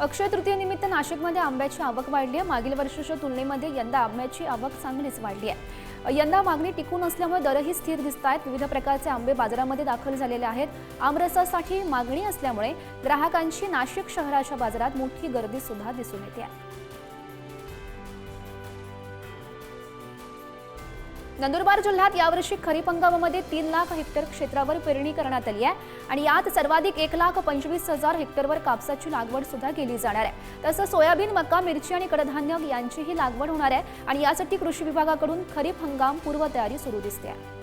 अक्षय तृतीयेनिमित्त नाशिकमध्ये आंब्याची आवक वाढली आहे। मागील वर्षाच्या तुलनेमध्ये यंदा आंब्याची आवक चांगलीच वाढली आहे। यंदा मागणी टिकून असल्यामुळे दरही स्थिर दिसतात। विविध प्रकारचे आंबे बाजारामध्ये दाखल झालेले आहेत। आमरसासाठी मागणी असल्यामुळे ग्राहकांची नाशिक शहराच्या बाजारात मोठी गर्दी सुद्धा दिसून येते आहे। नंदुरबार जिल्ह्यात यावर्षी खरीप हंगामामध्ये 3 लाख हेक्टर क्षेत्रावर पेरणी करण्यात आली आहे आणि यात सर्वाधिक 1,25,000 हेक्टरवर कापसाची लागवड सुद्धा केली जाणार आहे। तसंच सोयाबीन, मका, मिरची आणि कडधान्य यांचीही लागवड होणार आहे आणि यासाठी कृषी विभागाकडून खरीप हंगाम पूर्वतयारी सुरू दिसते आहे।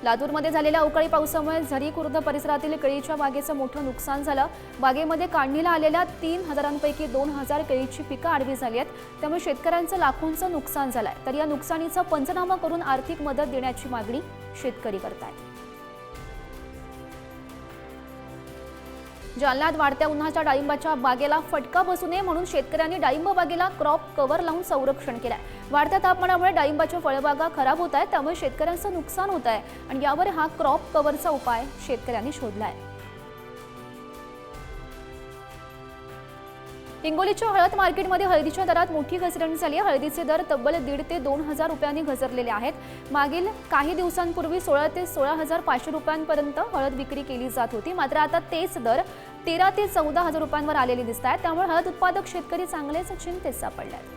लातूरमध्ये झालेल्या अवकाळी पावसामुळे झरी खुर्द परिसरातील केळीच्या बागेचं मोठं नुकसान झालं। बागेमध्ये काढणीला आलेल्या 3,000 2,000 केळीची पिकं आडवी झाली आहेत, त्यामुळे शेतकऱ्यांचं लाखोंचं नुकसान झालंय। तर या नुकसानीचा पंचनामा करून आर्थिक मदत देण्याची मागणी शेतकरी करतायत। जालन्यात वाढत्या उन्हाच्या डाळिंबाच्या बागेला फटका बसू नये म्हणून शेतकऱ्यांनी डाळिंब बागेला क्रॉप कव्हर लावून संरक्षण केलंय। वाढत्या तापमानामुळे डाळिंबाच्या फळबागा खराब होत आहेत, त्यामुळे शेतकऱ्यांचं नुकसान होत आहे आणि यावर हा क्रॉप कव्हरचा उपाय शेतकऱ्यांनी शोधलाय। हिंगोलीच्या हळद मार्केटमध्ये हळदीच्या दरात मोठी घसरण झाली आहे। हळदीचे दर तब्बल 1,500 ते 2,000 रुपयांनी घसरलेले आहेत। मागील काही दिवसांपूर्वी 16 ते 16,500 रुपयांपर्यंत हळद विक्री केली जात होती, मात्र आता तेच दर 13 ते 14,000 रुपयांवर आलेले दिसत आहेत। त्यामुळे हळद उत्पादक शेतकरी चांगलेच चिंतेत सापडले आहेत।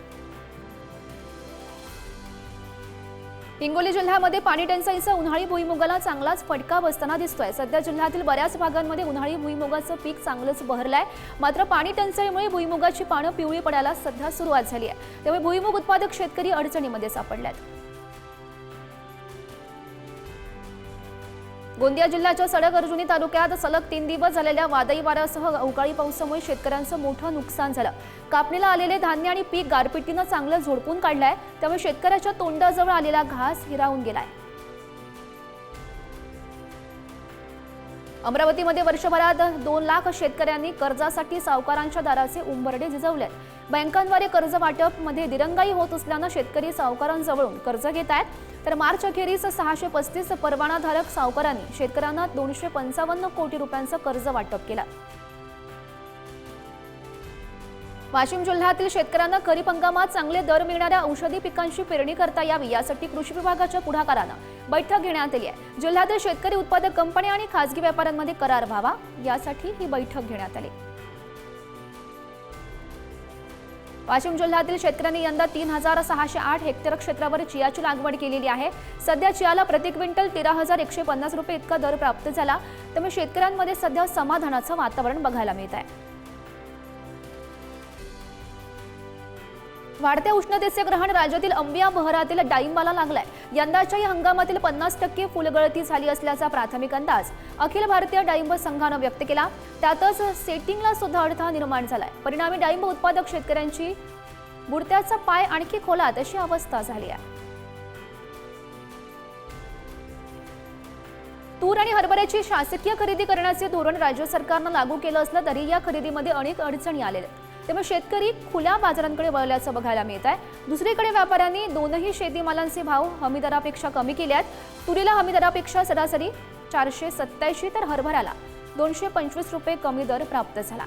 हिंगोली जिल्ह्यामध्ये पाणी टंचाईचा उन्हाळी भुईमुगाला चांगलाच फटका बसताना दिसतोय। सध्या जिल्ह्यातील बऱ्याच भागांमध्ये उन्हाळी भुईमुगाचं पीक चांगलंच बहरलंय, मात्र पाणी टंचाईमुळे भुईमुगाची पानं पिवळी पडायला सध्या सुरुवात झाली आहे। त्यामुळे भुईमुग उत्पादक शेतकरी अडचणीमध्ये सापडलेत। गोंदिया जिल्ह्याच्या सडक अर्जुनी तालुक्यात सलग 3 दिवस झालेल्या वादळी वाऱ्यासह अवकाळी पावसामुळे शेतकऱ्यांचं मोठं नुकसान झालं। कापणीला आलेले धान्य आणि पीक गारपिटीनं चांगलं झोडपून काढलंय, त्यामुळे शेतकऱ्याच्या तोंडाजवळ आलेला घास हिरावून गेलाय। अमरावतीमध्ये वर्षभरात 2 लाख शेतकऱ्यांनी कर्जासाठी सावकारांच्या दाराचे उंबरडे झिजवलेत। बँकांद्वारे कर्ज वाटपमध्ये दिरंगाई होत असल्यानं शेतकरी सावकारांजवळून कर्ज घेत आहेत, तर मार्च अखेरीस 635 परवानाधारक सावकारांनी शेतकऱ्यांना 255 कोटी रुपयांचं कर्ज वाटप केलं। वाशिम जिल्ह्यातील शेतकऱ्यांना खरीप हंगामात चांगले दर मिळणाऱ्या औषधी पिकांची पेरणी करता यावी यासाठी कृषी विभागाच्या पुढाकारानं बैठक घेण्यात आली आहे। जिल्ह्यातील शेतकरी उत्पादक कंपनी आणि खासगी व्यापाऱ्यांमध्ये करार व्हावा यासाठी ही बैठक घेण्यात आली। वाशिम जिल्ह्यातील शेतकऱ्यांनी यंदा 3,608 हेक्टर क्षेत्रावर चियाची लागवड केलेली आहे। सध्या चियाला प्रति क्विंटल 13,150 रुपये इतका दर प्राप्त झाला, त्यामुळे शेतकऱ्यांमध्ये सध्या समाधानाचं वातावरण बघायला मिळत आहे। वाढत्या उष्णतेचे ग्रहण राज्यातील अंबिया बहरातील डाळिंबाला लागलाय। यंदाच्याही हंगामातील 50% फुलगळती झाली असल्याचा प्राथमिक अंदाज अखिल भारतीय डाळिंब संघानं व्यक्त केला। त्यातच सेटिंगला सुद्धा अडथळा निर्माण झालाय। परिणामी डाळिंब उत्पादक शेतकऱ्यांची बुडत्याचा पाय आणखी खोलात अशी अवस्था झाली आहे। तूर आणि हरभऱ्याची शासकीय खरेदी करण्याचे धोरण राज्य सरकारनं लागू केलं असलं तरी या खरेदीमध्ये अनेक अडचणी आलेल्या आहेत, त्यामुळे शेतकरी खुल्या बाजारांकडे वळल्याचं बघायला मिळत आहे। दुसरीकडे व्यापाऱ्यांनी दोनही शेतीमालांचे भाव हमीदरापेक्षा कमी केले आहेत। तुरीला हमीदरापेक्षा सरासरी 487 तर हरभऱ्याला 225 रुपये कमी दर प्राप्त झाला।